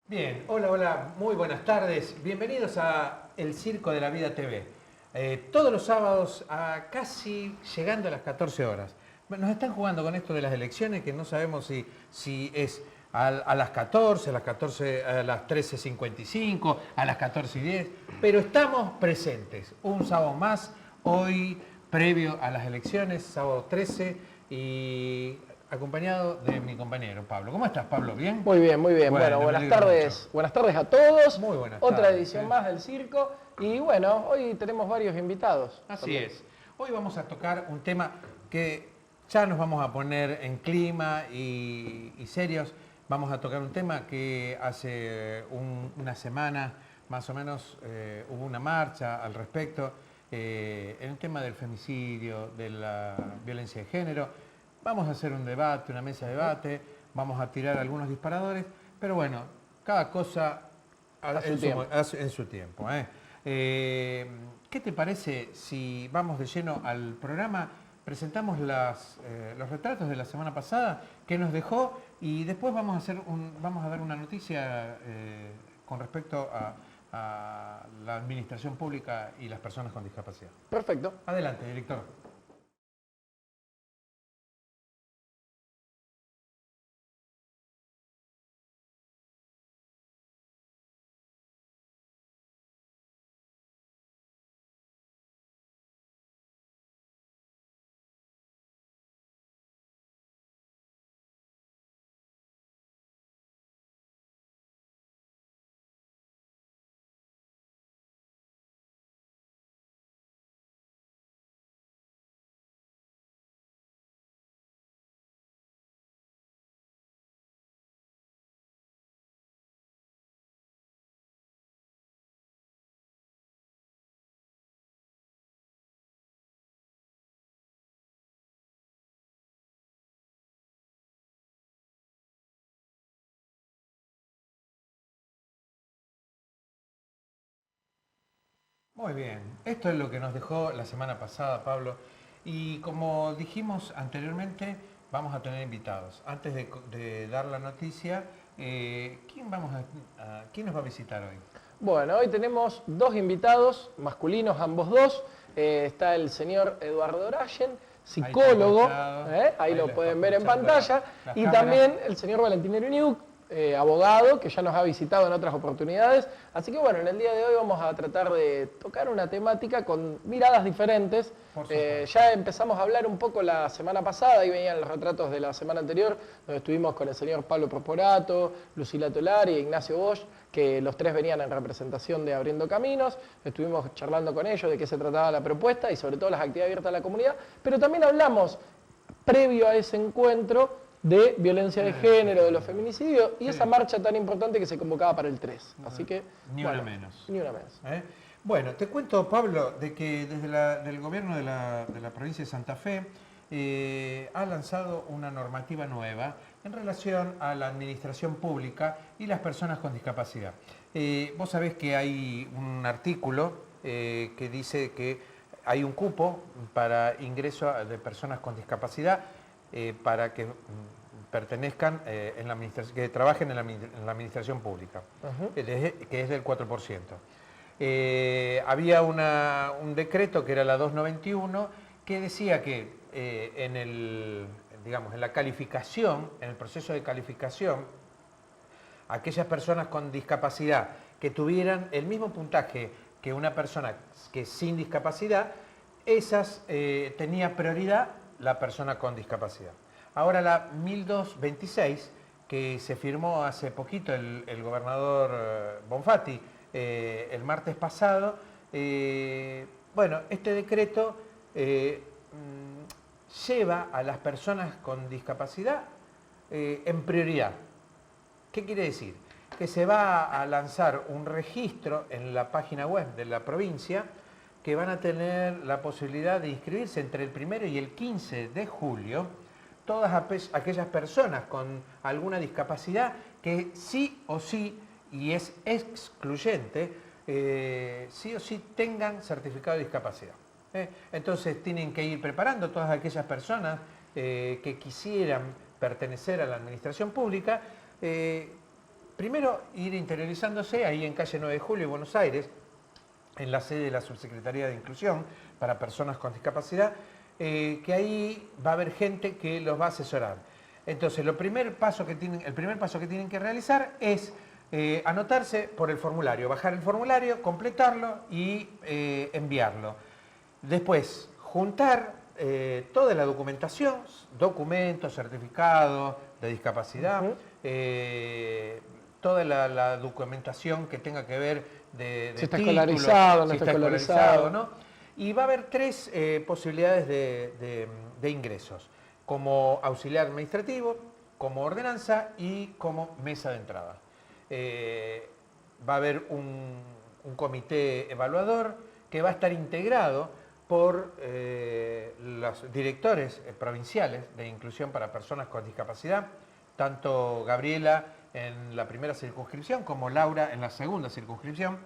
Bien, hola, hola, muy buenas tardes. Bienvenidos a El Circo de la Vida TV. Todos los sábados, casi llegando a las 14 horas. Nos están jugando con esto de las elecciones, que no sabemos si es a las 14, a las 13:55, a las 14:10, pero estamos presentes. Un sábado más, hoy previo a las elecciones, sábado 13, y acompañado de mi compañero Pablo. ¿Cómo estás, Pablo? ¿Bien? Muy bien, muy bien. Bueno, Me buenas alegro mucho. tardes. Buenas tardes a todos. Muy buenas Otra tardes. edición más del circo. Y bueno, hoy tenemos varios invitados. Así también. es. Hoy vamos a tocar un tema que ya nos vamos a poner en clima y serios. Vamos a tocar un tema que hace una semana más o menos hubo una marcha al respecto, en el tema del femicidio, de la violencia de género. Vamos a hacer un debate, una mesa de debate, vamos a tirar algunos disparadores, pero bueno, cada cosa en su tiempo. ¿Qué te parece si vamos de lleno al programa? Presentamos los retratos de la semana pasada que nos dejó y después vamos a dar una noticia con respecto a la administración pública y las personas con discapacidad. Perfecto. Adelante, director. Muy bien, esto es lo que nos dejó la semana pasada, Pablo. Y como dijimos anteriormente, vamos a tener invitados. Antes de dar la noticia, ¿quién nos va a visitar hoy? Bueno, hoy tenemos dos invitados, masculinos ambos dos. Está el señor Eduardo Rayen, psicólogo, ahí lo pueden ver en pantalla. Y también el señor Valentín Eruniuk, abogado, que ya nos ha visitado en otras oportunidades. Así que bueno, en el día de hoy vamos a tratar de tocar una temática con miradas diferentes. Ya empezamos a hablar un poco la semana pasada, ahí venían los retratos de la semana anterior, donde estuvimos con el señor Pablo Proporato, Lucila Tolari e Ignacio Bosch, que los tres venían en representación de Abriendo Caminos. Estuvimos charlando con ellos de qué se trataba la propuesta y sobre todo las actividades abiertas a la comunidad, pero también hablamos previo a ese encuentro de violencia de género, de los feminicidios y esa marcha tan importante que se convocaba para el 3. Así que, Ni una menos. Ni una menos. Bueno, te cuento, Pablo, de que desde el gobierno de la provincia de Santa Fe ha lanzado una normativa nueva en relación a la administración pública y las personas con discapacidad. Vos sabés que hay un artículo que dice que hay un cupo para ingreso de personas con discapacidad para que pertenezcan en la administración, que trabajen en la administración pública, que es del 4%. Había un decreto que era la 291 que decía que en la calificación, en el proceso de calificación, aquellas personas con discapacidad que tuvieran el mismo puntaje que una persona que sin discapacidad, esas tenía prioridad la persona con discapacidad. Ahora la 1226, que se firmó hace poquito el gobernador Bonfatti, el martes pasado, bueno, este decreto lleva a las personas con discapacidad en prioridad. ¿Qué quiere decir? Que se va a lanzar un registro en la página web de la provincia que van a tener la posibilidad de inscribirse entre el 1 y el 15 de julio todas aquellas personas con alguna discapacidad que sí o sí, y es excluyente, sí o sí tengan certificado de discapacidad. Entonces tienen que ir preparando todas aquellas personas que quisieran pertenecer a la administración pública, primero ir interiorizándose ahí en calle 9 de Julio, Buenos Aires, en la sede de la Subsecretaría de Inclusión para Personas con Discapacidad, que ahí va a haber gente que los va a asesorar. Entonces, el primer paso que tienen que realizar es anotarse por el formulario, bajar el formulario, completarlo y enviarlo. Después, juntar toda la documentación, documentos, certificados de discapacidad, toda la documentación que tenga que ver de si está títulos, escolarizado, no si está escolarizado, ¿no? Y va a haber tres posibilidades de ingresos, como auxiliar administrativo, como ordenanza y como mesa de entrada. Va a haber un comité evaluador que va a estar integrado por los directores provinciales de inclusión para personas con discapacidad, tanto Gabriela en la primera circunscripción como Laura en la segunda circunscripción,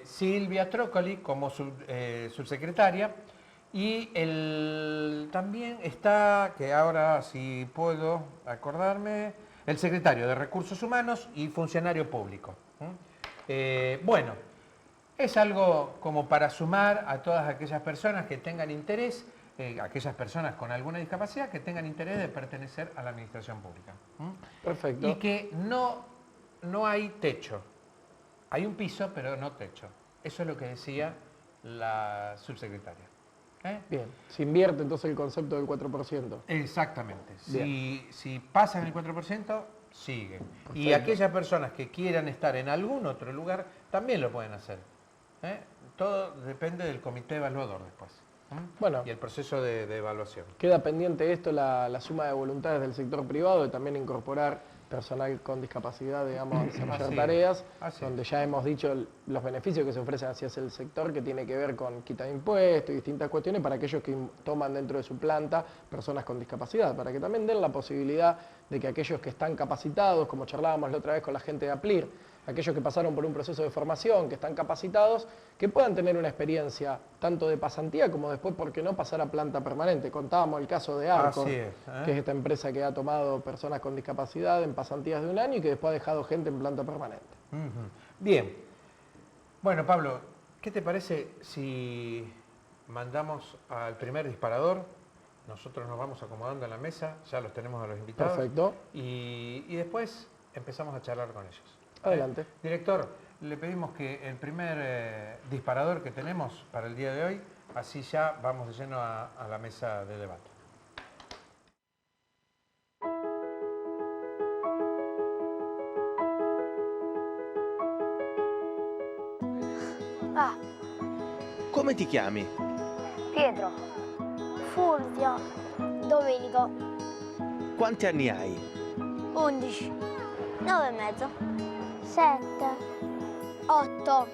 Silvia Trócoli como subsecretaria, y también está, que ahora si puedo acordarme, el secretario de Recursos Humanos y funcionario público. Bueno, es algo como para sumar a todas aquellas personas que tengan interés, aquellas personas con alguna discapacidad que tengan interés de pertenecer a la administración pública. Perfecto. Y que no hay techo. Hay un piso, pero no techo. Eso es lo que decía la subsecretaria. Bien, se invierte entonces el concepto del 4%. Exactamente. Si pasan el 4%, siguen. Perfecto. Y aquellas personas que quieran estar en algún otro lugar, también lo pueden hacer. Todo depende del comité evaluador después. Bueno, y el proceso de evaluación. Queda pendiente esto, la suma de voluntades del sector privado, de también incorporar personal con discapacidad, digamos, a desarrollar tareas, donde ya hemos dicho los beneficios que se ofrecen hacia el sector, que tiene que ver con quita de impuestos y distintas cuestiones para aquellos que toman dentro de su planta personas con discapacidad, para que también den la posibilidad de que aquellos que están capacitados, como charlábamos la otra vez con la gente de APLIR, aquellos que pasaron por un proceso de formación, que están capacitados, que puedan tener una experiencia tanto de pasantía como después, ¿por qué no pasar a planta permanente? Contábamos el caso de Arcor, que es esta empresa que ha tomado personas con discapacidad en pasantías de 1 año y que después ha dejado gente en planta permanente. Bien. Bueno, Pablo, ¿qué te parece si mandamos al primer disparador? Nosotros nos vamos acomodando en la mesa, ya los tenemos a los invitados. Perfecto. Y después empezamos a charlar con ellos. Adelante. Director, le pedimos que el primer disparador que tenemos para el día de hoy, así ya vamos de lleno a la mesa de debate. Come ti chiami? Pietro, Fulvio, Domenico. Quanti anni hai? 11, 9 e mezzo, 7, 8,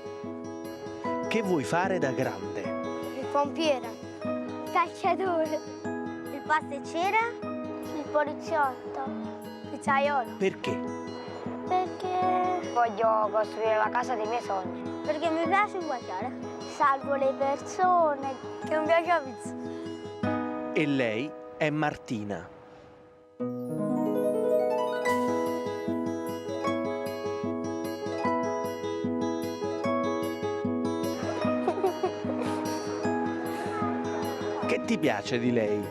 Che vuoi fare da grande? il pompiere, il calciatore, il pasticcere, il poliziotto, il pizzaiolo. Perché? Perché voglio costruire la casa dei miei sogni. Perché mi piace guardare. Salvo le persone, che non piace la pizza. E lei è Martina. Che ti piace di lei?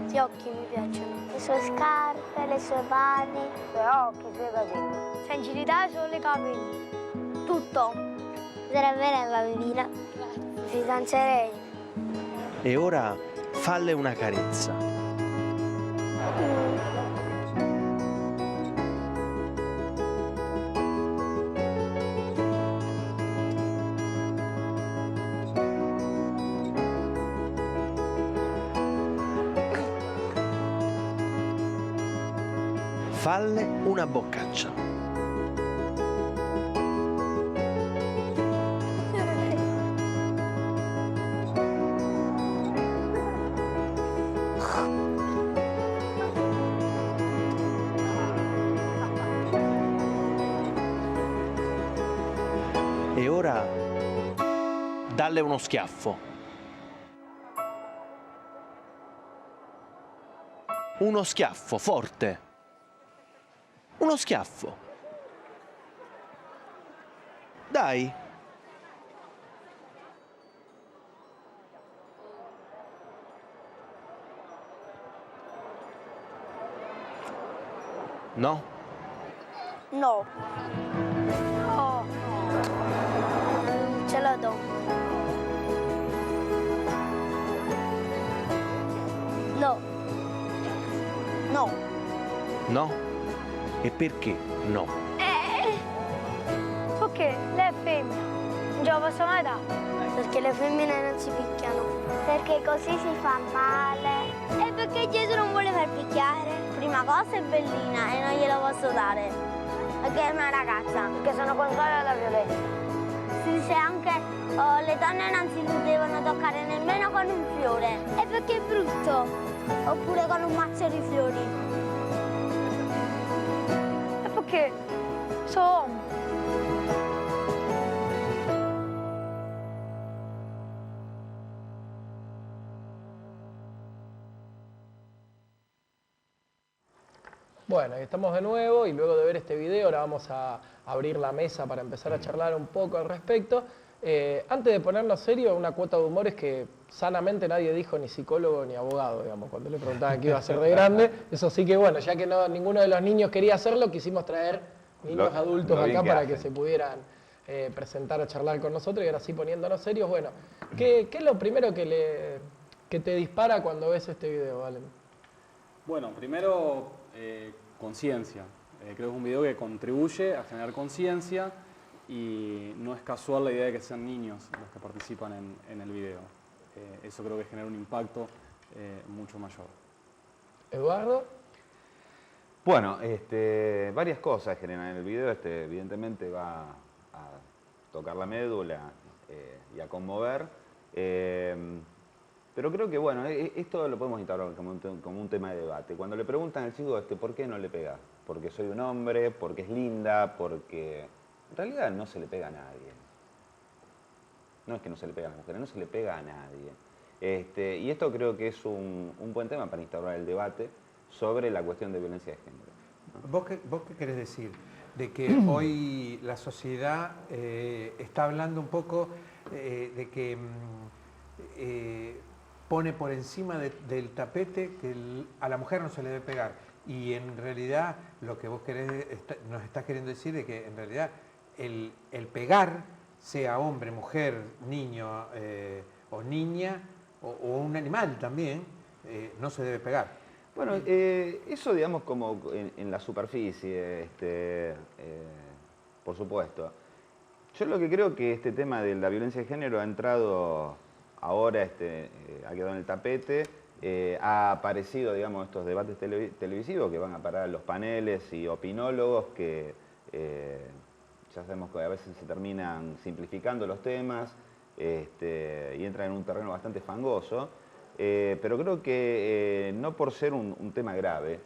Gli occhi mi piacciono. Le sue scarpe, le sue mani, i suoi occhi, i suoi capelli. Sensibilità solo i capelli. Tutto. Sarebbe una bambina. Mi fidanzerei. E ora falle una carezza. Falle una boccaccia. E ora dalle uno schiaffo. Uno schiaffo forte. Uno schiaffo. Dai. No? No. No. Non ce la do. No. No. No? E perché no? Perché lei è femmina. Non ce la posso mai dare. Perché le femmine non si picchiano. Perché così si fa male. E perché Gesù non vuole far picchiare. Prima cosa è bellina e non glielo posso dare. Perché è una ragazza. Perché sono contraria alla violenza. Si dice anche le donne non si devono toccare nemmeno con un fiore. E perché è brutto. Oppure con un mazzo di fiori. E perché sono uomo. Bueno, y estamos de nuevo y luego de ver este video ahora vamos a abrir la mesa para empezar a charlar un poco al respecto. Antes de ponernos serio, una cuota de humor es que sanamente nadie dijo ni psicólogo ni abogado, digamos, cuando le preguntaban qué iba a ser de grande. Eso sí que bueno, ya que no, ninguno de los niños quería hacerlo, quisimos traer niños adultos acá para que se pudieran presentar o charlar con nosotros y ahora sí poniéndonos serios. Bueno, ¿qué es lo primero que te dispara cuando ves este video, Valen? Bueno, primero conciencia. Creo que es un video que contribuye a generar conciencia y no es casual la idea de que sean niños los que participan en el video. Eso creo que genera un impacto mucho mayor. Eduardo. Bueno, varias cosas generan en el video. Evidentemente va a tocar la médula y a conmover. Pero creo que, bueno, esto lo podemos instaurar como un tema de debate. Cuando le preguntan al chico, ¿por qué no le pega? Porque soy un hombre, porque es linda, porque... En realidad no se le pega a nadie. No es que no se le pega a las mujeres, no se le pega a nadie. Y esto creo que es un buen tema para instaurar el debate sobre la cuestión de violencia de género, ¿no? ¿Vos qué querés decir? De que hoy la sociedad está hablando un poco de que pone por encima del tapete que a la mujer no se le debe pegar. Y en realidad lo que vos nos estás queriendo decir es que en realidad el pegar, sea hombre, mujer, niño o niña o un animal también, no se debe pegar. Bueno, eso digamos como en la superficie, por supuesto. Yo lo que creo que este tema de la violencia de género ha entrado ahora, ha quedado en el tapete, ha aparecido, digamos, estos debates televisivos que van a parar a los paneles y opinólogos que ya sabemos que a veces se terminan simplificando los temas y entran en un terreno bastante fangoso. Pero creo que no por ser un tema grave,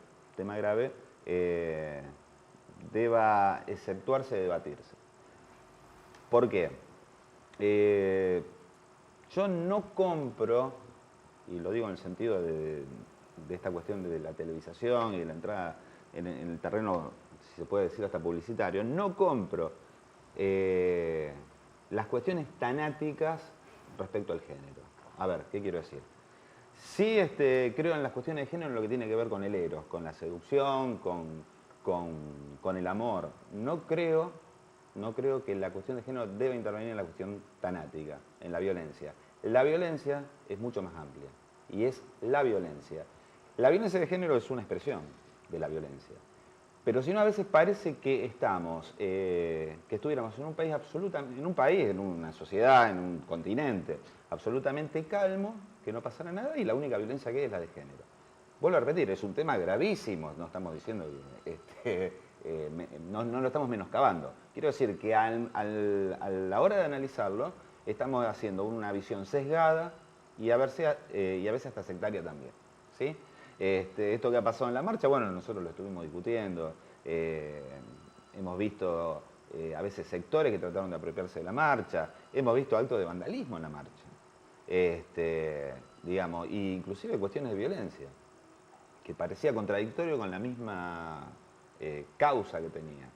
deba exceptuarse de debatirse. ¿Por qué? Yo no compro, y lo digo en el sentido de esta cuestión de la televisación y de la entrada en el terreno, si se puede decir hasta publicitario, no compro las cuestiones tanáticas respecto al género. A ver, ¿qué quiero decir? Sí creo en las cuestiones de género en lo que tiene que ver con el eros, con la seducción, con el amor. No creo que la cuestión de género deba intervenir en la cuestión tanática, en la violencia. La violencia es mucho más amplia y es la violencia. La violencia de género es una expresión de la violencia. Pero si no, a veces parece que estuviéramos en un país, en una sociedad, en un continente absolutamente calmo, que no pasara nada y la única violencia que hay es la de género. Vuelvo a repetir, es un tema gravísimo, no estamos diciendo que no lo estamos menoscabando. Quiero decir que a la hora de analizarlo, estamos haciendo una visión sesgada y a veces hasta sectaria también, ¿sí? Esto que ha pasado en la marcha, bueno, nosotros lo estuvimos discutiendo, hemos visto a veces sectores que trataron de apropiarse de la marcha, hemos visto actos de vandalismo en la marcha, digamos, e inclusive cuestiones de violencia, que parecía contradictorio con la misma causa que tenía.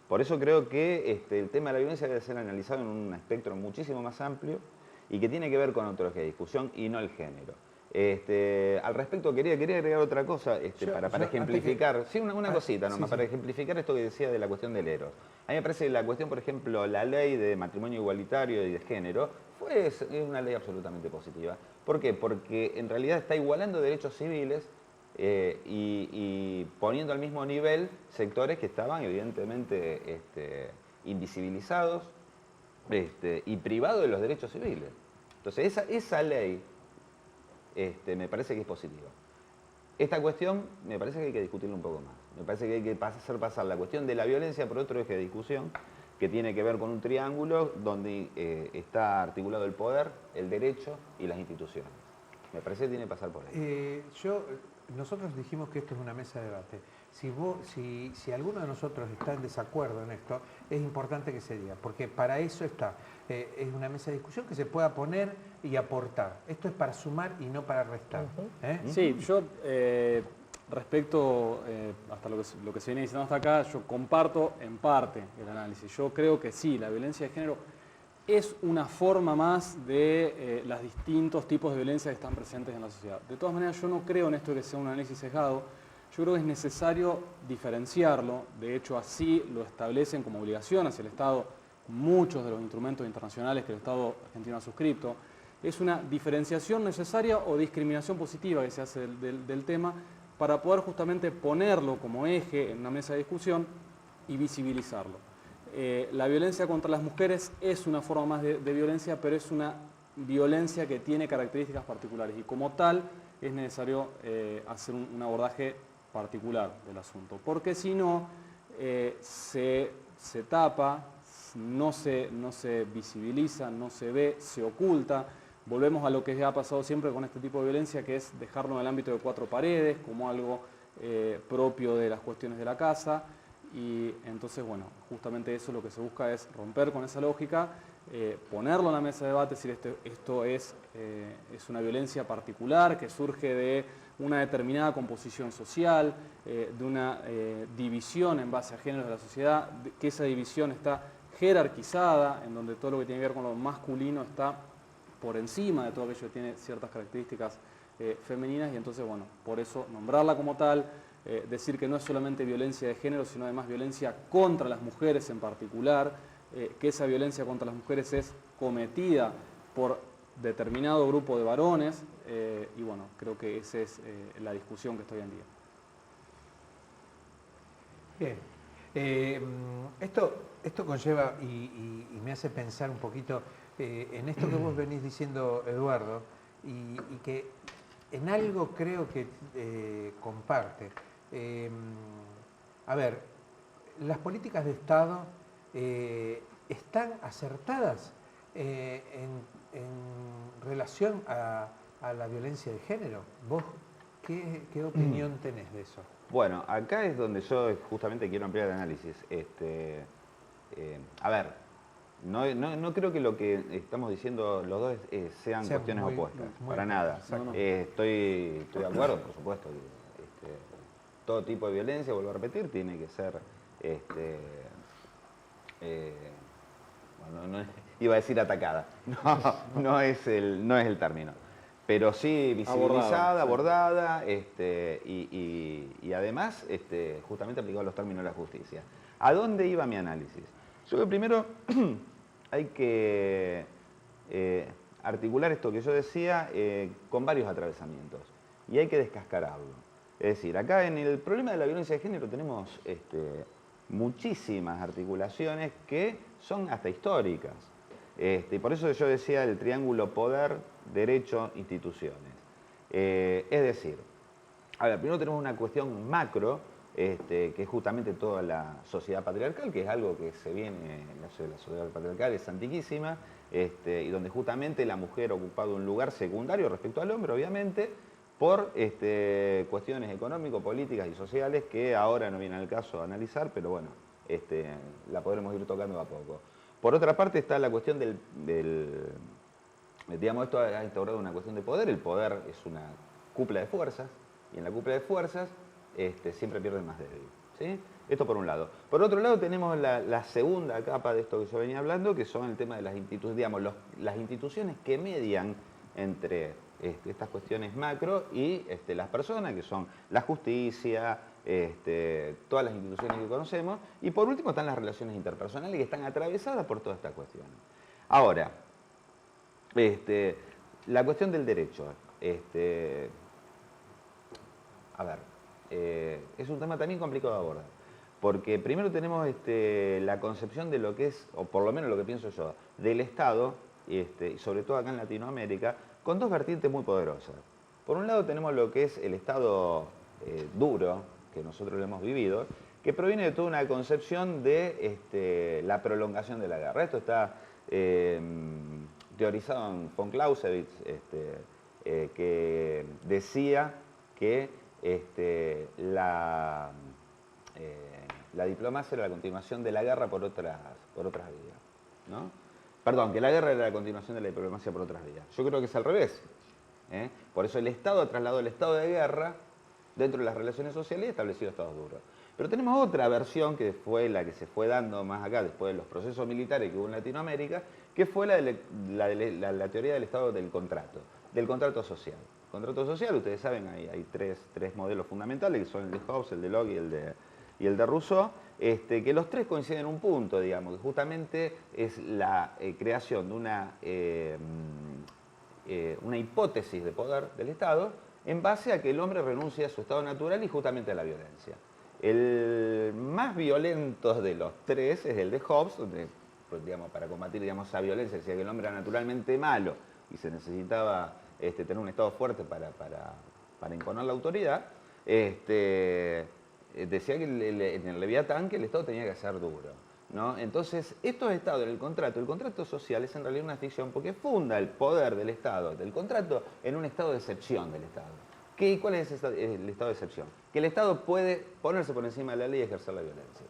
Por eso creo que el tema de la violencia debe ser analizado en un espectro muchísimo más amplio y que tiene que ver con otro eje de discusión y no el género. Al respecto, quería agregar otra cosa para ejemplificar. Sí, una cosita nomás, para ejemplificar esto que decía de la cuestión del eros. A mí me parece que la cuestión, por ejemplo, la ley de matrimonio igualitario y de género es una ley absolutamente positiva. ¿Por qué? Porque en realidad está igualando derechos civiles y poniendo al mismo nivel sectores que estaban evidentemente invisibilizados y privados de los derechos civiles. Entonces esa ley me parece que es positiva. Esta cuestión me parece que hay que discutirla un poco más. Me parece que hay que hacer pasar la cuestión de la violencia por otro eje de discusión que tiene que ver con un triángulo donde está articulado el poder, el derecho y las instituciones. Me parece que tiene que pasar por ahí. Nosotros dijimos que esto es una mesa de debate. Si alguno de nosotros está en desacuerdo en esto, es importante que se diga, porque para eso está. Es una mesa de discusión que se pueda poner y aportar. Esto es para sumar y no para restar. Sí, yo respecto hasta lo que se viene diciendo hasta acá, yo comparto en parte el análisis. Yo creo que sí, la violencia de género es una forma más de los distintos tipos de violencia que están presentes en la sociedad. De todas maneras, yo no creo en esto de que sea un análisis sesgado. Yo creo que es necesario diferenciarlo. De hecho, así lo establecen como obligación hacia el Estado muchos de los instrumentos internacionales que el Estado argentino ha suscrito. Es una diferenciación necesaria o discriminación positiva que se hace del tema para poder justamente ponerlo como eje en una mesa de discusión y visibilizarlo. La violencia contra las mujeres es una forma más de violencia, pero es una violencia que tiene características particulares y como tal es necesario hacer un abordaje particular del asunto, porque si no se tapa, no se visibiliza, no se ve, se oculta. Volvemos a lo que ha pasado siempre con este tipo de violencia, que es dejarlo en el ámbito de cuatro paredes, como algo propio de las cuestiones de la casa. Y entonces, bueno, justamente eso lo que se busca es romper con esa lógica, ponerlo en la mesa de debate, decir esto es una violencia particular que surge de una determinada composición social, de una división en base a géneros de la sociedad, que esa división está jerarquizada, en donde todo lo que tiene que ver con lo masculino está por encima de todo aquello que tiene ciertas características femeninas, y entonces, bueno, por eso nombrarla como tal, decir que no es solamente violencia de género, sino además violencia contra las mujeres en particular, que esa violencia contra las mujeres es cometida por determinado grupo de varones, y bueno, creo que esa es la discusión que está hoy en día. Bien. Esto conlleva y me hace pensar un poquito en esto que vos venís diciendo, Eduardo, y que en algo creo que comparte. A ver, las políticas de Estado están acertadas en relación a la violencia de género. ¿Vos qué opinión tenés de eso? Bueno, acá es donde yo justamente quiero ampliar el análisis. A ver, no creo que lo que estamos diciendo los dos sean cuestiones opuestas, para nada. Estoy de acuerdo, por supuesto. Todo tipo de violencia, vuelvo a repetir, tiene que ser, iba a decir atacada, no es el término, pero sí visibilizada, abordada, y además justamente aplicado a los términos de la justicia. ¿A dónde iba mi análisis? Yo creo que primero hay que articular esto que yo decía con varios atravesamientos y hay que descascararlo. Es decir, acá en el problema de la violencia de género tenemos muchísimas articulaciones que son hasta históricas. Y por eso yo decía el triángulo poder, derecho, instituciones. Es decir, a ver, primero tenemos una cuestión macro, que es justamente toda la sociedad patriarcal, que es algo que se viene, no sé, la sociedad patriarcal es antiquísima, y donde justamente la mujer ha ocupado un lugar secundario respecto al hombre, obviamente, por cuestiones económicos, políticas y sociales que ahora no viene al caso a analizar, pero bueno, la podremos ir tocando a poco. Por otra parte está la cuestión digamos, esto ha instaurado una cuestión de poder. El poder es una cúpula de fuerzas, y en la cúpula de fuerzas siempre pierde el más débil. ¿sí? Esto por un lado. Por otro lado tenemos la segunda capa de esto que yo venía hablando, que son el tema de las instituciones, digamos, las instituciones que median entre estas cuestiones macro y las personas, que son la justicia, todas las instituciones que conocemos, y por último están las relaciones interpersonales que están atravesadas por toda esta cuestión. Ahora, la cuestión del derecho. A ver, es un tema también complicado de abordar. Porque primero tenemos la concepción de lo que es, o por lo menos lo que pienso yo, del Estado, y sobre todo acá en Latinoamérica, con dos vertientes muy poderosas. Por un lado tenemos lo que es el Estado duro, que nosotros lo hemos vivido, que proviene de toda una concepción de la prolongación de la guerra. Esto está teorizado en von Clausewitz, que decía que la diplomacia era la continuación de la guerra por otras vías, ¿no? Perdón, que la guerra era la continuación de la diplomacia por otras vías. Yo creo que es al revés. Por eso el Estado trasladó el estado de guerra dentro de las relaciones sociales y estableció estados duros. Pero tenemos otra versión que fue la que se fue dando más acá, después de los procesos militares que hubo en Latinoamérica, que fue la teoría del Estado del contrato social. El contrato social, ustedes saben, hay tres modelos fundamentales, que son el de Hobbes, el de Locke y el de Rousseau, que los tres coinciden en un punto, digamos, que justamente es la creación de una hipótesis de poder del Estado en base a que el hombre renuncie a su estado natural y justamente a la violencia. El más violento de los tres es el de Hobbes, donde, digamos, para combatir, digamos, esa violencia, decía que el hombre era naturalmente malo y se necesitaba tener un estado fuerte para imponer la autoridad. Decía que en el Leviatán que el Estado tenía que ser duro, ¿no? Entonces, estos estados en el contrato social es en realidad una ficción porque funda el poder del Estado, del contrato, en un estado de excepción del Estado. ¿Cuál es el estado de excepción? Que el Estado puede ponerse por encima de la ley y ejercer la violencia.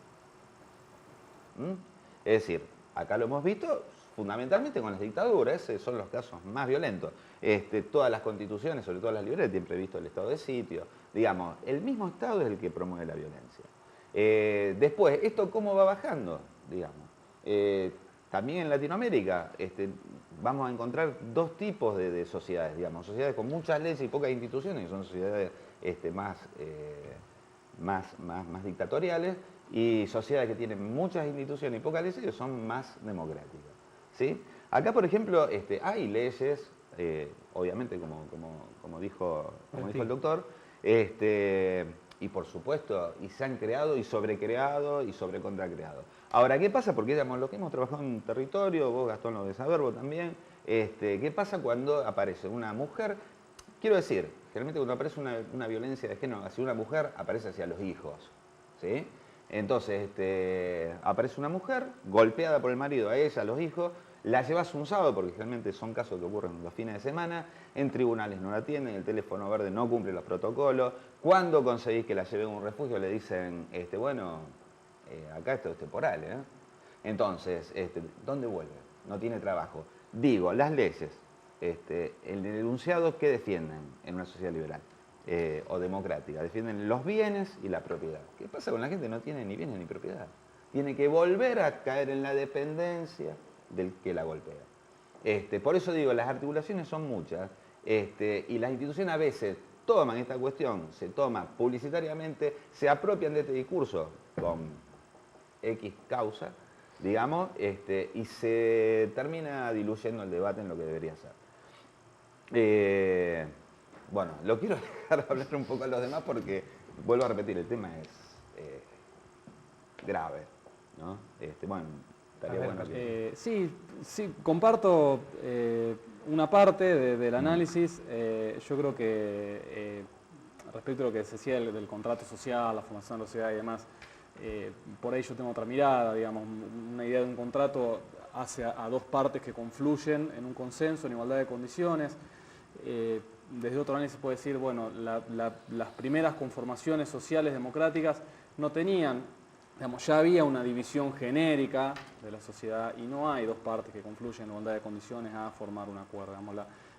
Es decir, acá lo hemos visto fundamentalmente con las dictaduras, esos son los casos más violentos. Todas las constituciones, sobre todo las liberales, tienen previsto el estado de sitio. Digamos, el mismo Estado es el que promueve la violencia. Después, ¿esto cómo va bajando? Digamos, también en Latinoamérica vamos a encontrar dos tipos de sociedades, digamos, sociedades con muchas leyes y pocas instituciones, que son sociedades más dictatoriales, y sociedades que tienen muchas instituciones y pocas leyes, que son más democráticas, ¿sí? Acá, por ejemplo, hay leyes, obviamente, como dijo el doctor, y por supuesto, y se han creado y sobrecreado y sobrecontracreado. Ahora, ¿qué pasa? Porque, digamos, los que hemos trabajado en territorio, vos, Gastón, lo de saber, vos también, ¿qué pasa cuando aparece una mujer? Quiero decir, generalmente cuando aparece una violencia de género hacia una mujer, aparece hacia los hijos, ¿sí? Entonces, aparece una mujer golpeada por el marido, a ella, a los hijos, la llevas un sábado, porque generalmente son casos que ocurren los fines de semana, en tribunales no la atienden, el teléfono verde no cumple los protocolos, cuando conseguís que la lleven a un refugio le dicen, bueno, acá esto es temporal, ¿eh? Entonces, ¿dónde vuelve? No tiene trabajo. Digo, las leyes, el denunciado, ¿qué defienden en una sociedad liberal o democrática? Defienden los bienes y la propiedad. ¿Qué pasa con la gente que no tiene ni bienes ni propiedad? Tiene que volver a caer en la dependencia del que la golpea. Por eso digo, las articulaciones son muchas, y las instituciones a veces toman esta cuestión, se toma publicitariamente, se apropian de este discurso con X causa, digamos, y se termina diluyendo el debate en lo que debería ser. Bueno, lo quiero dejar hablar un poco a los demás porque, vuelvo a repetir, el tema es grave, ¿no? Bueno, estaría bueno que... Sí, comparto una parte del análisis. Yo creo que respecto a lo que se decía del contrato social, la formación de la sociedad y demás, por ahí yo tengo otra mirada, digamos, una idea de un contrato hace a dos partes que confluyen en un consenso, en igualdad de condiciones. Desde otro análisis se puede decir, bueno, las primeras conformaciones sociales democráticas no tenían, digamos, ya había una división genérica de la sociedad y no hay dos partes que confluyen en igualdad de condiciones a formar un acuerdo. Digamos,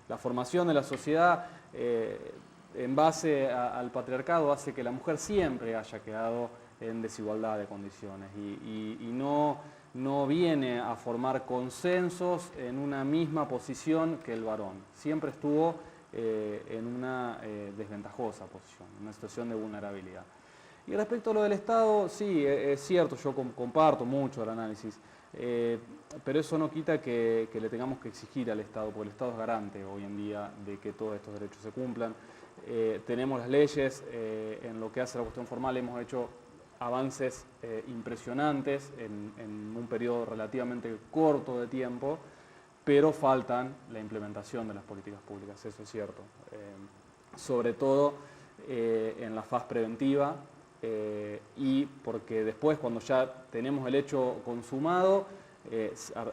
la formación de la sociedad en base al patriarcado hace que la mujer siempre haya quedado en desigualdad de condiciones y no viene a formar consensos en una misma posición que el varón. Siempre estuvo en una desventajosa posición, en una situación de vulnerabilidad. Y respecto a lo del Estado, sí, es cierto, yo comparto mucho el análisis, pero eso no quita que le tengamos que exigir al Estado, porque el Estado es garante hoy en día de que todos estos derechos se cumplan. Tenemos las leyes, en lo que hace la cuestión formal hemos hecho avances impresionantes en un periodo relativamente corto de tiempo, pero faltan la implementación de las políticas públicas, eso es cierto. Sobre todo en la fase preventiva y porque después cuando ya tenemos el hecho consumado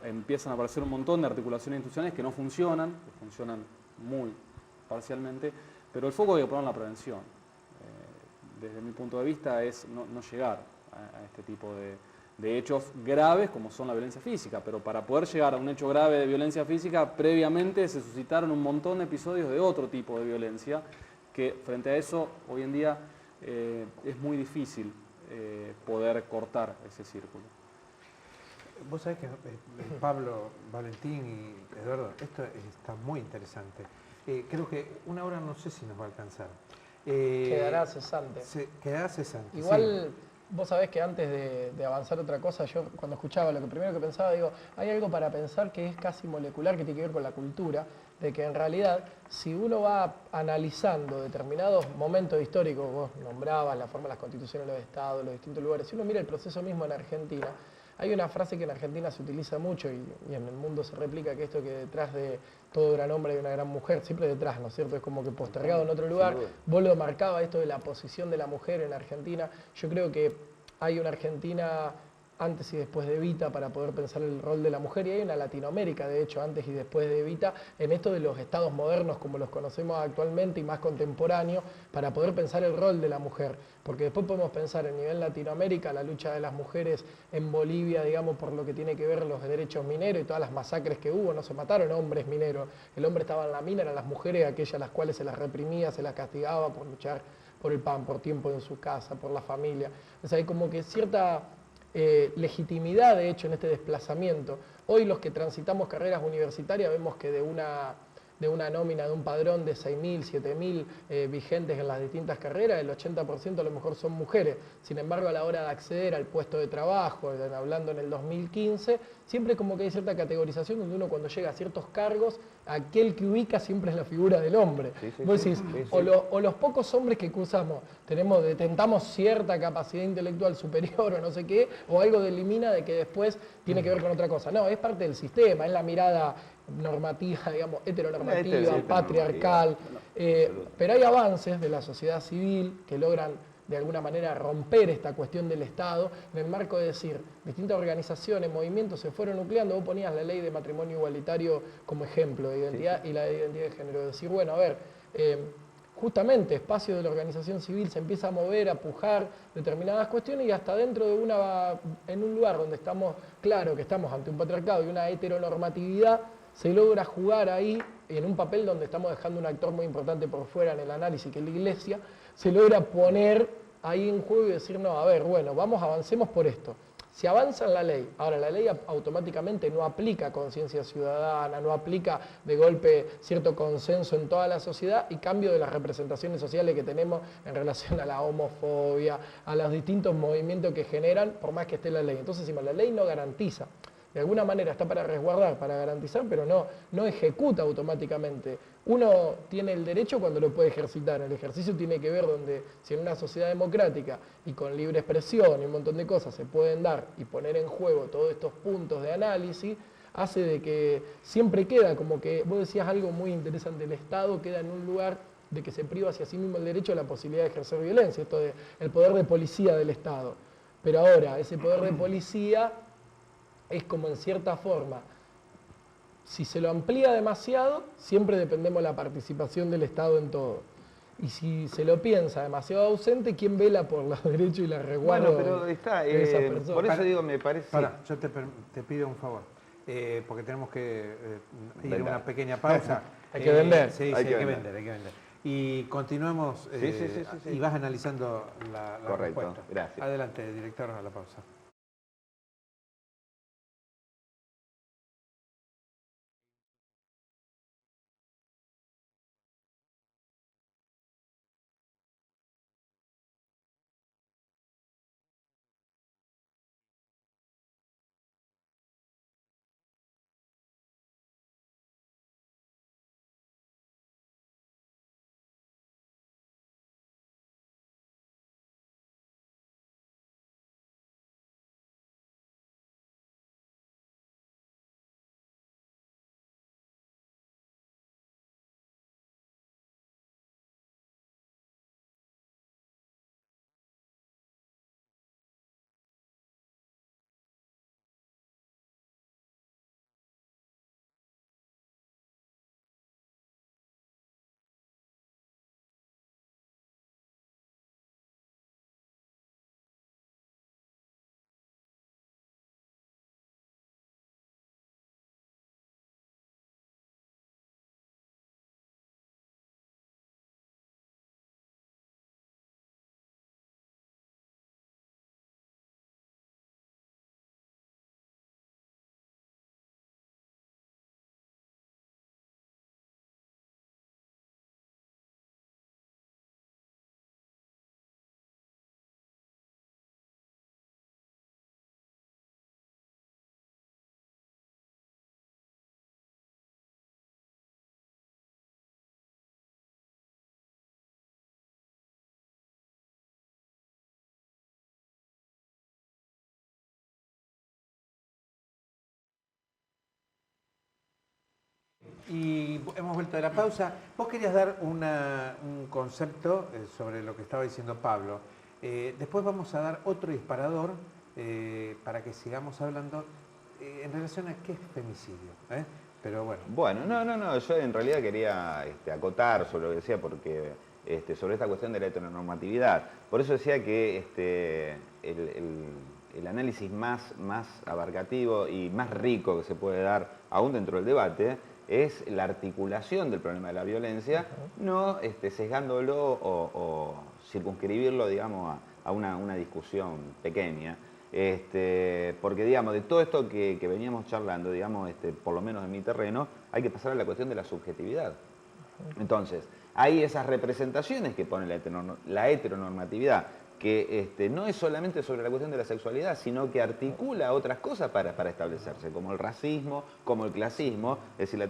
empiezan a aparecer un montón de articulaciones institucionales que funcionan muy parcialmente, pero el foco hay que poner en la prevención. Desde mi punto de vista es no llegar a este tipo de hechos graves como son la violencia física, pero para poder llegar a un hecho grave de violencia física previamente se suscitaron un montón de episodios de otro tipo de violencia que frente a eso hoy en día es muy difícil poder cortar ese círculo. Vos sabés que Pablo, Valentín y Eduardo, esto está muy interesante. Creo que una hora no sé si nos va a alcanzar. Quedará cesante. Quedará cesante. Igual, sí. Vos sabés que antes de avanzar otra cosa, yo cuando escuchaba lo que primero que pensaba, digo, hay algo para pensar que es casi molecular, que tiene que ver con la cultura, de que en realidad, si uno va analizando determinados momentos históricos, vos nombrabas la forma de las constituciones de los estados, los distintos lugares, si uno mira el proceso mismo en Argentina, hay una frase que en Argentina se utiliza mucho y en el mundo se replica, que esto que detrás de todo gran hombre hay una gran mujer, siempre detrás, ¿no es cierto? Es como que postergado en otro lugar. Vos lo marcaba esto de la posición de la mujer en Argentina. Yo creo que hay una Argentina antes y después de Evita para poder pensar el rol de la mujer, y hay una Latinoamérica, de hecho, antes y después de Evita, en esto de los estados modernos como los conocemos actualmente y más contemporáneos, para poder pensar el rol de la mujer. Porque después podemos pensar en nivel Latinoamérica, la lucha de las mujeres en Bolivia, digamos, por lo que tiene que ver los derechos mineros y todas las masacres que hubo, no se mataron hombres mineros, el hombre estaba en la mina, eran las mujeres aquellas a las cuales se las reprimía, se las castigaba por luchar por el pan, por tiempo en su casa, por la familia. O sea, hay como que cierta legitimidad, de hecho, en este desplazamiento. Hoy los que transitamos carreras universitarias vemos que de una nómina, de un padrón de 6.000, 7.000 vigentes en las distintas carreras, el 80% a lo mejor son mujeres. Sin embargo, a la hora de acceder al puesto de trabajo, hablando en el 2015, siempre como que hay cierta categorización donde uno cuando llega a ciertos cargos, aquel que ubica siempre es la figura del hombre. Vos decís, o los pocos hombres que cruzamos detentamos cierta capacidad intelectual superior o no sé qué, o algo delimina de que después tiene que ver con otra cosa. No, es parte del sistema, es la mirada normativa, digamos, heteronormativa, patriarcal, pero hay avances de la sociedad civil que logran de alguna manera romper esta cuestión del Estado en el marco de decir, distintas organizaciones, movimientos se fueron nucleando. Vos ponías la ley de matrimonio igualitario como ejemplo de identidad y la de identidad de género, decir, bueno, a ver, justamente espacio de la organización civil se empieza a mover, a pujar determinadas cuestiones y hasta dentro de en un lugar donde estamos, claro que estamos ante un patriarcado y una heteronormatividad, se logra jugar ahí en un papel donde estamos dejando un actor muy importante por fuera en el análisis, que es la Iglesia, se logra poner ahí en juego y decir, no, a ver, bueno, avancemos por esto. Se avanza en la ley, ahora la ley automáticamente no aplica conciencia ciudadana, no aplica de golpe cierto consenso en toda la sociedad y cambio de las representaciones sociales que tenemos en relación a la homofobia, a los distintos movimientos que generan, por más que esté la ley. Entonces decimos, la ley no garantiza. De alguna manera está para resguardar, para garantizar, pero no ejecuta automáticamente. Uno tiene el derecho cuando lo puede ejercitar. El ejercicio tiene que ver donde, si en una sociedad democrática y con libre expresión y un montón de cosas se pueden dar y poner en juego todos estos puntos de análisis, hace de que siempre queda como que, vos decías algo muy interesante, el Estado queda en un lugar de que se priva hacia sí mismo el derecho a la posibilidad de ejercer violencia, esto de el poder de policía del Estado. Pero ahora, ese poder de policía es como en cierta forma, si se lo amplía demasiado, siempre dependemos de la participación del Estado en todo. Y si se lo piensa demasiado ausente, ¿quién vela por los derechos y la resguardo pero está, de esas personas? por eso digo, me parece... Yo te pido un favor, porque tenemos que ir a una pequeña pausa. Hay que vender. Sí, hay que vender. y continuamos Sí. y vas analizando la Correcto, respuesta. gracias. Adelante, director, a la pausa. Y hemos vuelto de la pausa. Vos querías dar un concepto sobre lo que estaba diciendo Pablo. Después vamos a dar otro disparador para que sigamos hablando en relación a qué es femicidio. Pero bueno. Bueno, no, yo en realidad quería acotar sobre lo que decía, porque sobre esta cuestión de la heteronormatividad. Por eso decía que el análisis más abarcativo y más rico que se puede dar aún dentro del debate es la articulación del problema de la violencia, no sesgándolo o circunscribirlo, digamos, a una discusión pequeña. Porque, digamos, de todo esto que veníamos charlando, digamos, por lo menos en mi terreno, hay que pasar a la cuestión de la subjetividad. Entonces, hay esas representaciones que pone la heteronormatividad, que no es solamente sobre la cuestión de la sexualidad, sino que articula otras cosas para establecerse, como el racismo, como el clasismo. Es decir,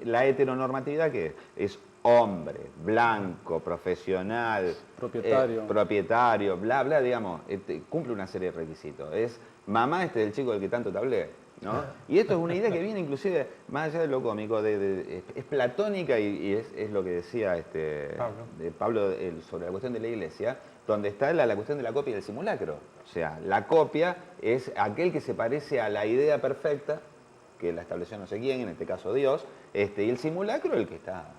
la heteronormatividad, que es hombre, blanco, profesional, propietario, bla, bla, digamos, cumple una serie de requisitos. Es mamá del chico del que tanto te hablé, ¿no? Y esto es una idea que viene inclusive, más allá de lo cómico, es platónica y es lo que decía Pablo sobre la cuestión de la iglesia, donde está la cuestión de la copia y del simulacro. O sea, la copia es aquel que se parece a la idea perfecta, que la estableció no sé quién, en este caso Dios, y el simulacro el que está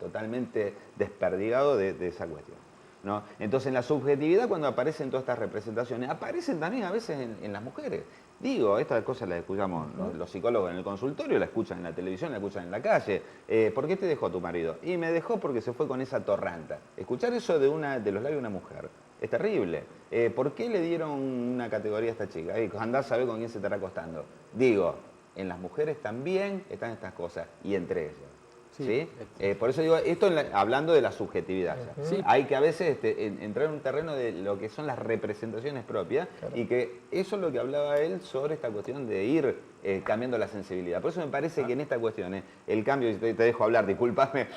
totalmente desperdigado de esa cuestión, ¿no? Entonces, en la subjetividad, cuando aparecen todas estas representaciones, aparecen también a veces en las mujeres. Digo, estas cosas las escuchamos los psicólogos en el consultorio, las escuchan en la televisión, las escuchan en la calle. ¿Por qué te dejó tu marido? Y me dejó porque se fue con esa torranta. Escuchar eso de los labios de una mujer es terrible. ¿Por qué le dieron una categoría a esta chica? Andá a saber con quién se estará acostando. Digo, en las mujeres también están estas cosas, y entre ellas. ¿Sí? Por eso digo, esto hablando de la subjetividad. Sí. Hay que a veces entrar en un terreno de lo que son las representaciones propias, y que eso es lo que hablaba él sobre esta cuestión de ir cambiando la sensibilidad. Por eso me parece que en esta cuestión, el cambio, y te dejo hablar, discúlpame,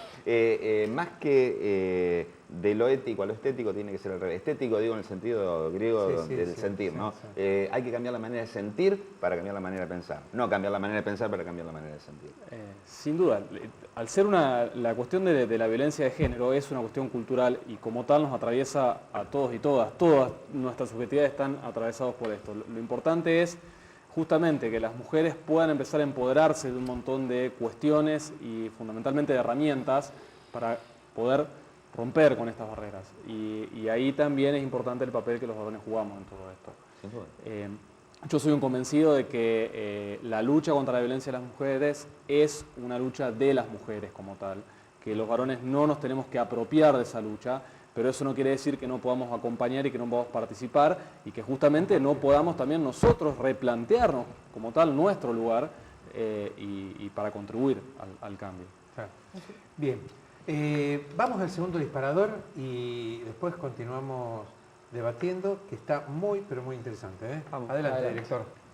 más que de lo ético a lo estético tiene que ser al revés. Estético digo en el sentido griego del sentir, ¿no? Hay que cambiar la manera de sentir para cambiar la manera de pensar. No cambiar la manera de pensar para cambiar la manera de sentir. Sin duda. Al ser la cuestión de la violencia de género es una cuestión cultural y como tal nos atraviesa a todos y todas. Todas nuestras subjetividades están atravesadas por esto. Lo importante es justamente que las mujeres puedan empezar a empoderarse de un montón de cuestiones y fundamentalmente de herramientas para poder romper con estas barreras. Y ahí también es importante el papel que los varones jugamos en todo esto. Sin duda. Yo soy un convencido de que la lucha contra la violencia de las mujeres es una lucha de las mujeres como tal, que los varones no nos tenemos que apropiar de esa lucha, pero eso no quiere decir que no podamos acompañar y que no podamos participar y que justamente no podamos también nosotros replantearnos como tal nuestro lugar y para contribuir al cambio. Claro. Bien, vamos al segundo disparador y después continuamos debatiendo, que está muy, pero muy interesante, ¿eh? Vamos, Adelante, adelante. director.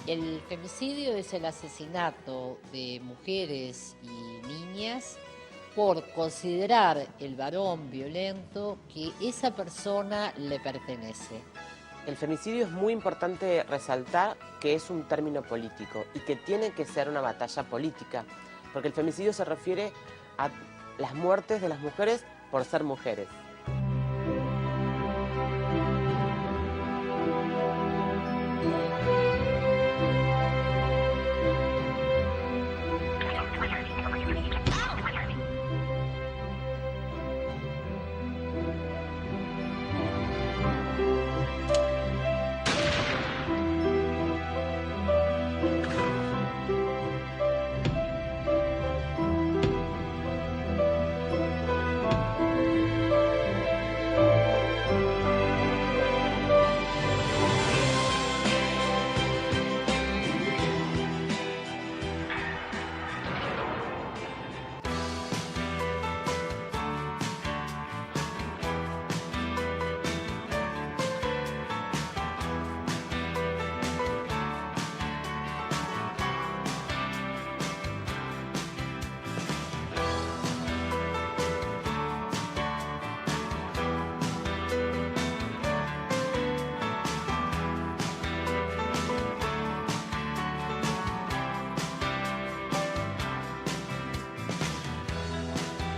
El femicidio es el asesinato de mujeres y niñas por considerar el varón violento que esa persona le pertenece. El femicidio es muy importante resaltar que es un término político y que tiene que ser una batalla política, porque el femicidio se refiere a las muertes de las mujeres por ser mujeres.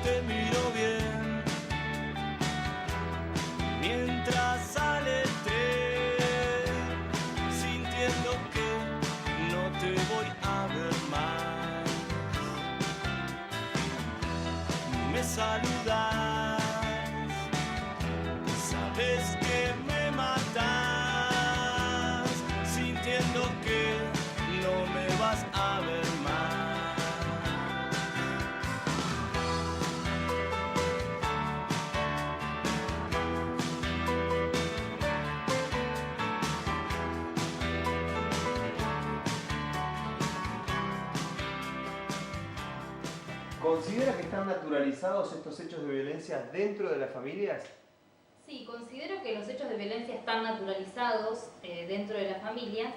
Te miro bien mientras sale el tren, sintiendo que no te voy a ver más. Me saludas, sabes que me matas, sintiendo que no me vas a ver más. ¿Considera que están naturalizados estos hechos de violencia dentro de las familias? Sí, considero que los hechos de violencia están naturalizados dentro de las familias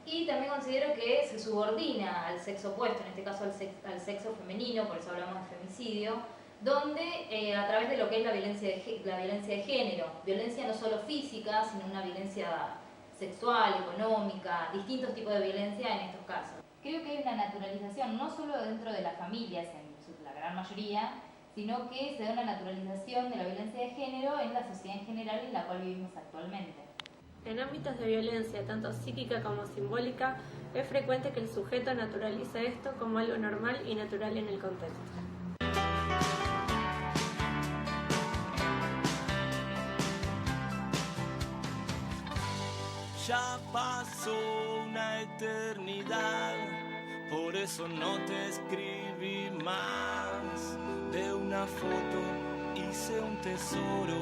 y también considero que se subordina al sexo opuesto, en este caso al sexo femenino, por eso hablamos de femicidio, donde a través de lo que es la violencia de género, violencia no solo física, sino una violencia sexual, económica, distintos tipos de violencia en estos casos. Creo que hay una naturalización, no solo dentro de las familias, en la gran mayoría, sino que se da una naturalización de la violencia de género en la sociedad en general en la cual vivimos actualmente. En ámbitos de violencia, tanto psíquica como simbólica, es frecuente que el sujeto naturalice esto como algo normal y natural en el contexto. Ya pasó una eternidad, por eso no te escribí más. De una foto hice un tesoro.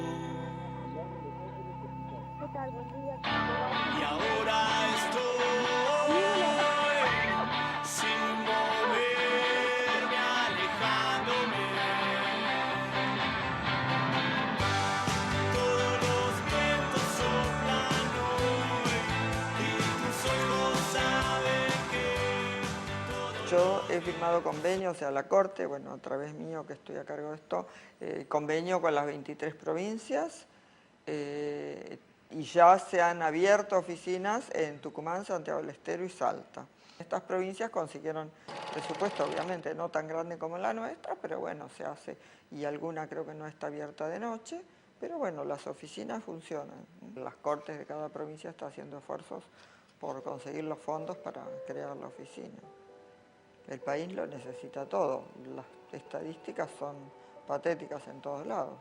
Y ahora estoy sin moverme, alejándome. Todos los vientos soplan hoy y tus ojos saben que... Yo he firmado convenio, o sea, la Corte, bueno, a través mío que estoy a cargo de esto, convenio con las 23 provincias y y ya se han abierto oficinas en Tucumán, Santiago del Estero y Salta. Estas provincias consiguieron presupuesto, obviamente no tan grande como la nuestra, pero bueno, se hace, y alguna creo que no está abierta de noche, pero bueno, las oficinas funcionan. Las cortes de cada provincia están haciendo esfuerzos por conseguir los fondos para crear la oficina. El país lo necesita todo, las estadísticas son patéticas en todos lados.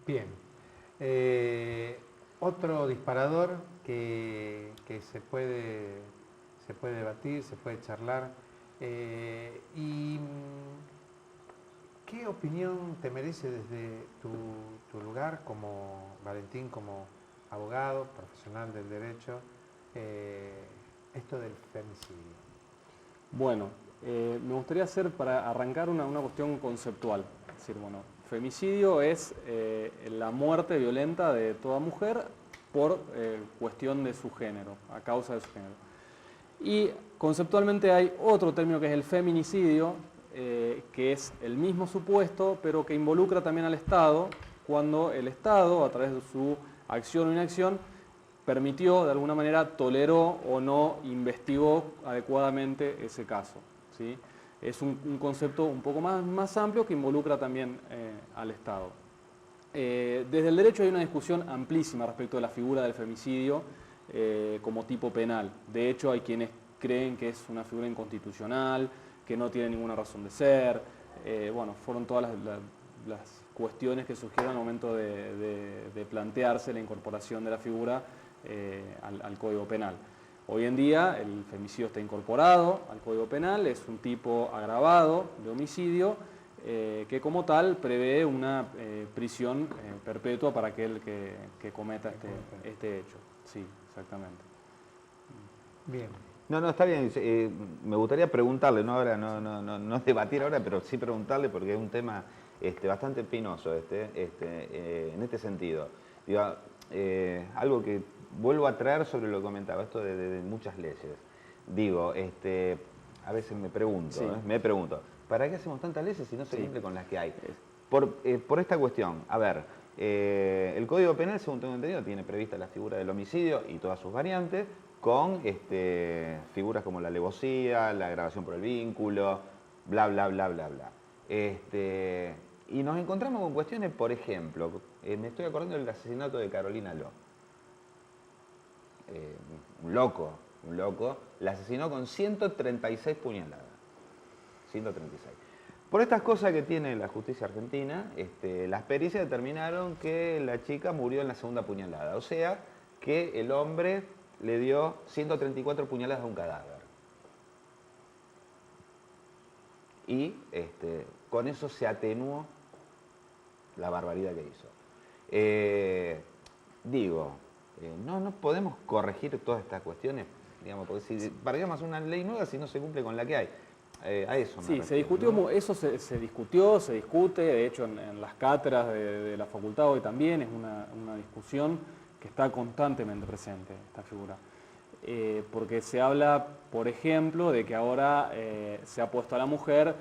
Bien. Otro disparador que se puede debatir, se puede charlar. ¿Y qué opinión te merece desde tu lugar como Valentín, como abogado, profesional del derecho, esto del femicidio? Bueno, me gustaría hacer para arrancar una cuestión conceptual. Es decir, bueno, femicidio es la muerte violenta de toda mujer por cuestión de su género, a causa de su género. Y conceptualmente hay otro término que es el feminicidio, que es el mismo supuesto, pero que involucra también al Estado, cuando el Estado, a través de su acción o inacción, permitió, de alguna manera, toleró o no investigó adecuadamente ese caso, ¿sí? Es un concepto un poco más amplio que involucra también al Estado. Desde el derecho hay una discusión amplísima respecto de la figura del femicidio como tipo penal. De hecho, hay quienes creen que es una figura inconstitucional, que no tiene ninguna razón de ser. Bueno, fueron todas las cuestiones que surgieron al momento de plantearse la incorporación de la figura al Código Penal. Hoy en día el femicidio está incorporado al Código Penal, es un tipo agravado de homicidio que como tal prevé una prisión perpetua para aquel que cometa este hecho. Sí, exactamente. Bien. No, está bien. Me gustaría preguntarle, no ahora, no debatir ahora, pero sí preguntarle porque es un tema bastante espinoso en este sentido. Digo, algo que vuelvo a traer sobre lo que comentaba, esto de muchas leyes. Digo, a veces me pregunto, ¿para qué hacemos tantas leyes si no se cumple con las que hay? Por esta cuestión, a ver, el Código Penal, según tengo entendido, tiene prevista la figura del homicidio y todas sus variantes, con figuras como la alevosía, la agravación por el vínculo, bla, bla, bla, bla, bla. Y nos encontramos con cuestiones, por ejemplo, me estoy acordando del asesinato de Carolina Ló. Un loco, la asesinó con 136 puñaladas. 136. Por estas cosas que tiene la justicia argentina, las pericias determinaron que la chica murió en la segunda puñalada. O sea, que el hombre le dio 134 puñaladas a un cadáver. Y con eso se atenuó la barbaridad que hizo. No podemos corregir todas estas cuestiones, digamos, porque si paramos una ley nueva si no se cumple con la que hay. A eso me refiero, se discutió, ¿no? Eso se discutió, se discute, de hecho en las cátedras de la facultad hoy también es una discusión que está constantemente presente, esta figura. Porque se habla, por ejemplo, de que ahora se ha puesto a la mujer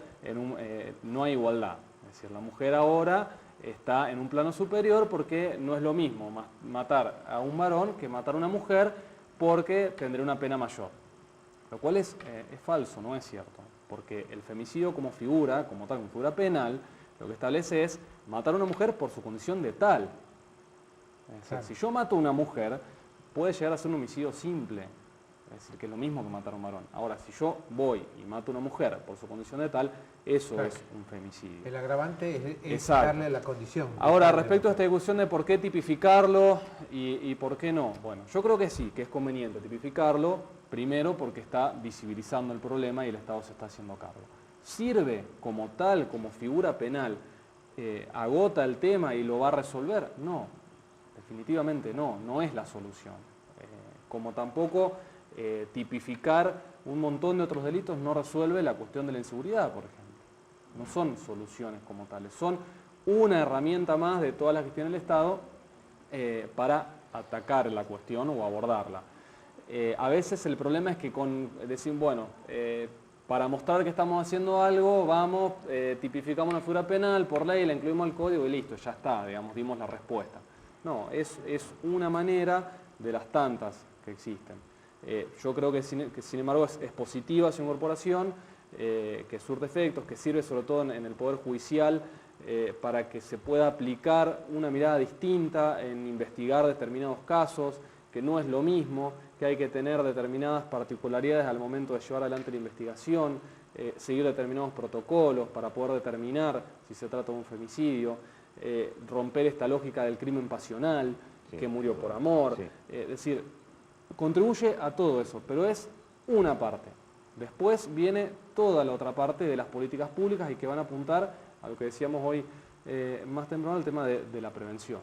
no hay igualdad. Es decir, la mujer ahora está en un plano superior porque no es lo mismo matar a un varón que matar a una mujer porque tendrá una pena mayor. Lo cual es falso, no es cierto. Porque el femicidio como figura, como tal, como figura penal, lo que establece es matar a una mujer por su condición de tal. Es decir, si yo mato a una mujer, puede llegar a ser un homicidio simple. Es decir, que es lo mismo que matar a un varón. Ahora, si yo voy y mato a una mujer por su condición de tal, eso es un femicidio. El agravante es darle la condición. Ahora, respecto a esta discusión de por qué tipificarlo y por qué no, bueno, yo creo que sí, que es conveniente tipificarlo, primero porque está visibilizando el problema y el Estado se está haciendo cargo. ¿Sirve como tal, como figura penal? ¿Agota el tema y lo va a resolver? No, definitivamente no es la solución. Como tampoco tipificar un montón de otros delitos no resuelve la cuestión de la inseguridad, por ejemplo. No son soluciones como tales, son una herramienta más de todas las que tiene el Estado para atacar la cuestión o abordarla. A veces el problema es que decir, bueno, para mostrar que estamos haciendo algo, vamos, tipificamos una figura penal por ley, la incluimos al código y listo, ya está, digamos, dimos la respuesta. No, es una manera de las tantas que existen. Yo creo que sin embargo es positiva su incorporación, que surte efectos, que sirve sobre todo en el Poder Judicial para que se pueda aplicar una mirada distinta en investigar determinados casos, que no es lo mismo, que hay que tener determinadas particularidades al momento de llevar adelante la investigación, seguir determinados protocolos para poder determinar si se trata de un femicidio, romper esta lógica del crimen pasional, que murió por amor, es decir, contribuye a todo eso, pero es una parte. Después viene toda la otra parte de las políticas públicas y que van a apuntar a lo que decíamos hoy más temprano, el tema de la prevención.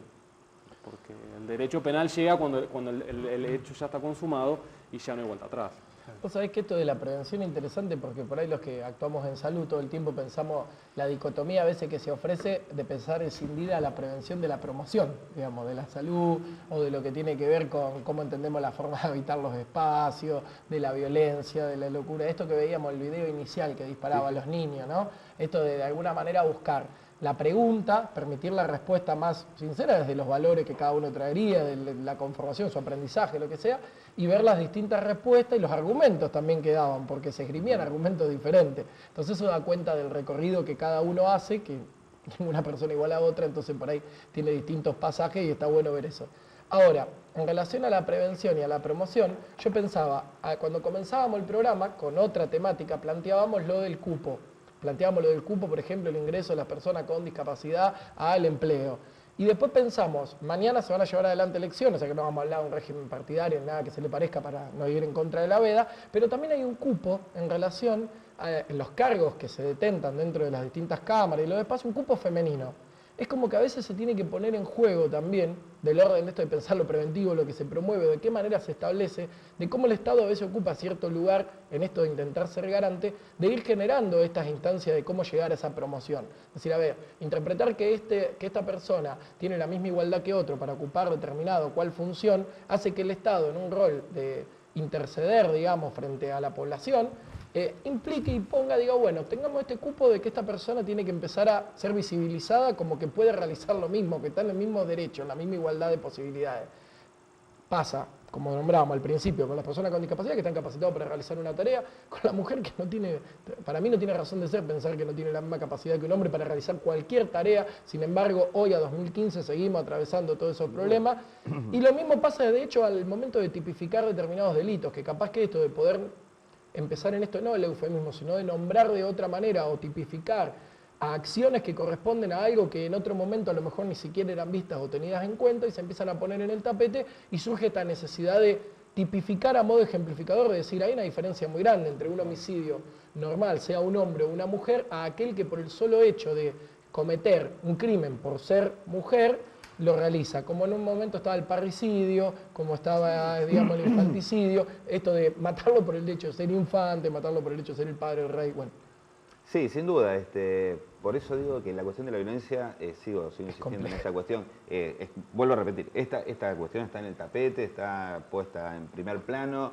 Porque el derecho penal llega cuando el hecho ya está consumado y ya no hay vuelta atrás. Vos sabés que esto de la prevención es interesante porque por ahí los que actuamos en salud todo el tiempo pensamos la dicotomía a veces que se ofrece de pensar escindida la prevención de la promoción, digamos, de la salud o de lo que tiene que ver con cómo entendemos la forma de habitar los espacios, de la violencia, de la locura. Esto que veíamos el video inicial que disparaba a los niños, ¿no? Esto de alguna manera buscar la pregunta, permitir la respuesta más sincera desde los valores que cada uno traería, de la conformación, su aprendizaje, lo que sea, y ver las distintas respuestas y los argumentos también que daban, porque se esgrimían argumentos diferentes. Entonces eso da cuenta del recorrido que cada uno hace, que ninguna persona igual a otra, entonces por ahí tiene distintos pasajes y está bueno ver eso. Ahora, en relación a la prevención y a la promoción, yo pensaba, cuando comenzábamos el programa, con otra temática, planteábamos lo del cupo. Planteamos lo del cupo, por ejemplo, el ingreso de las personas con discapacidad al empleo. Y después pensamos, mañana se van a llevar adelante elecciones, o sea que no vamos a hablar de un régimen partidario, nada que se le parezca para no ir en contra de la veda, pero también hay un cupo en relación a los cargos que se detentan dentro de las distintas cámaras y los espacios, un cupo femenino. Es como que a veces se tiene que poner en juego también, del orden de esto de pensar lo preventivo, lo que se promueve, de qué manera se establece, de cómo el Estado a veces ocupa cierto lugar en esto de intentar ser garante, de ir generando estas instancias de cómo llegar a esa promoción. Es decir, a ver, interpretar que esta persona tiene la misma igualdad que otro para ocupar determinado cual función, hace que el Estado en un rol de interceder, digamos, frente a la población, implique y ponga, diga, bueno, tengamos este cupo de que esta persona tiene que empezar a ser visibilizada como que puede realizar lo mismo, que está en el mismo derecho, en la misma igualdad de posibilidades. Pasa, como nombrábamos al principio, con las personas con discapacidad que están capacitados para realizar una tarea, con la mujer que no tiene, para mí no tiene razón de ser pensar que no tiene la misma capacidad que un hombre para realizar cualquier tarea, sin embargo, hoy a 2015 seguimos atravesando todos esos problemas, y lo mismo pasa de hecho al momento de tipificar determinados delitos, que capaz que esto de poder empezar en esto no el eufemismo, sino de nombrar de otra manera o tipificar a acciones que corresponden a algo que en otro momento a lo mejor ni siquiera eran vistas o tenidas en cuenta y se empiezan a poner en el tapete y surge esta necesidad de tipificar a modo ejemplificador, de decir, hay una diferencia muy grande entre un homicidio normal, sea un hombre o una mujer, a aquel que por el solo hecho de cometer un crimen por ser mujer, lo realiza, como en un momento estaba el parricidio, como estaba, digamos, el infanticidio, esto de matarlo por el hecho de ser infante, matarlo por el hecho de ser el padre del rey, bueno. Sí, sin duda, por eso digo que la cuestión de la violencia, sigo insistiendo en esa cuestión, vuelvo a repetir, esta cuestión está en el tapete, está puesta en primer plano,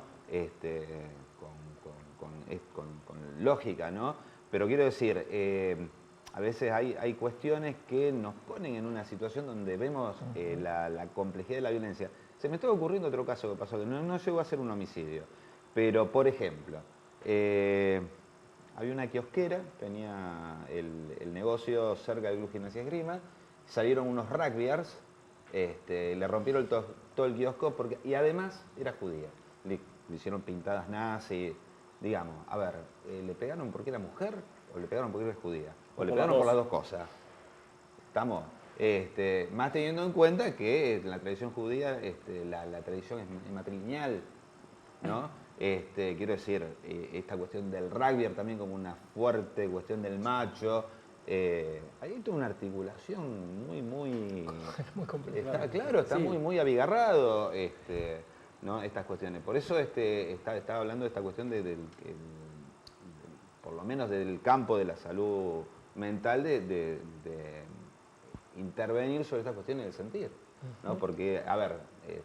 con lógica, ¿no? Pero quiero decir, a veces hay cuestiones que nos ponen en una situación donde vemos la complejidad de la violencia. Se me está ocurriendo otro caso que pasó, que no llegó a ser un homicidio, pero por ejemplo, había una kiosquera, tenía el negocio cerca del Club Gimnasia Esgrima, salieron unos rugbyers, le rompieron todo el kiosco y además era judía. Le hicieron pintadas nazis, digamos, a ver, ¿le pegaron porque era mujer o le pegaron porque era judía? O le pegaron por las dos cosas. Estamos, más teniendo en cuenta que en la tradición judía la tradición es matrilineal, ¿no? Quiero decir, esta cuestión del rugby también como una fuerte cuestión del macho. Hay toda una articulación muy complicada. Claro, está muy abigarrado ¿no? Estas cuestiones. Por eso estaba hablando de esta cuestión por lo menos del campo de la salud mental, de intervenir sobre estas cuestiones del sentir, ¿no? Porque, a ver,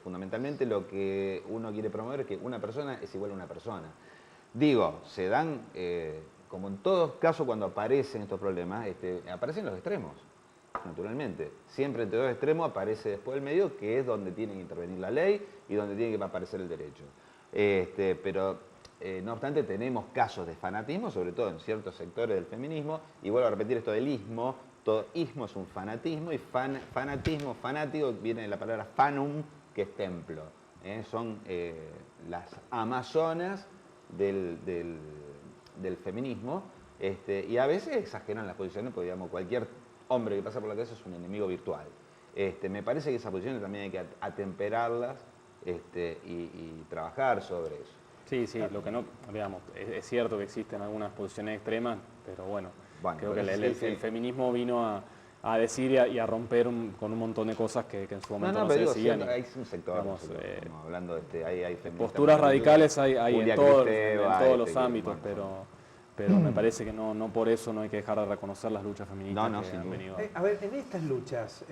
fundamentalmente lo que uno quiere promover es que una persona es igual a una persona. Digo, se dan, como en todos casos cuando aparecen estos problemas, aparecen los extremos, naturalmente. Siempre entre dos extremos aparece después el medio, que es donde tiene que intervenir la ley y donde tiene que aparecer el derecho. Pero no obstante, tenemos casos de fanatismo, sobre todo en ciertos sectores del feminismo, y vuelvo a repetir esto del ismo. Todo ismo es un fanatismo, y fanatismo, fanático, viene de la palabra fanum, que es templo. Son las amazonas del feminismo, y a veces exageran las posiciones, porque digamos, cualquier hombre que pasa por la calle es un enemigo virtual. Me parece que esas posiciones también hay que atemperarlas y trabajar sobre eso. Sí, lo que no, digamos, es cierto que existen algunas posiciones extremas, pero bueno, creo que el feminismo vino a decir y a romper con un montón de cosas que en su momento no se decían. Hay un sector, digamos, estamos hablando hay posturas radicales hay en todos los ámbitos, pero me parece que no por eso no hay que dejar de reconocer las luchas feministas que han venido. A ver, en estas luchas,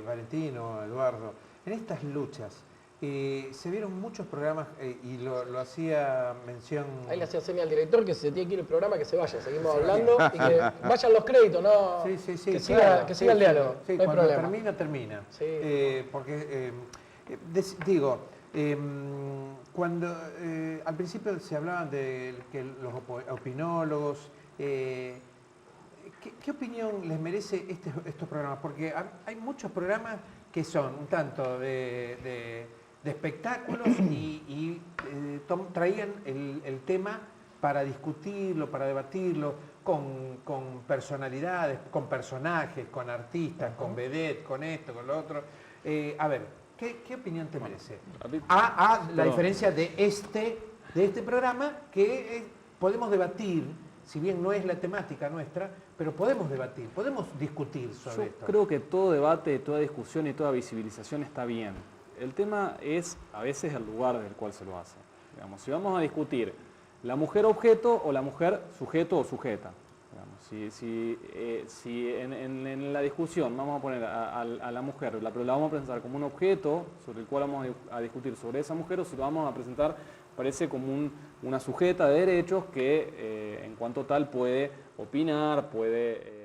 Valentino, Eduardo, en estas luchas, se vieron muchos programas y lo hacía mención... Ahí le hacía señal al director que se tiene que ir el programa, que se vaya, seguimos hablando y que vayan los créditos, ¿no? Sí, que claro, siga el diálogo, sí, no hay cuando problema. termina. Sí. Porque, cuando al principio se hablaba de que los opinólogos, ¿qué opinión les merece estos programas? Porque hay muchos programas que son un tanto de espectáculos y traían el tema para discutirlo, para debatirlo con personalidades, con personajes, con artistas, con vedettes, con esto, con lo otro. A ver, ¿qué opinión te merece? La diferencia de este programa que podemos debatir, si bien no es la temática nuestra, pero podemos debatir, podemos discutir sobre esto. Creo que todo debate, toda discusión y toda visibilización está bien. El tema es a veces el lugar del cual se lo hace. Digamos, si vamos a discutir la mujer objeto o la mujer sujeto o sujeta. Digamos, si en la discusión vamos a poner a la mujer, pero la vamos a presentar como un objeto sobre el cual vamos a discutir sobre esa mujer, o si lo vamos a presentar, parece como una sujeta de derechos que en cuanto tal puede opinar, puede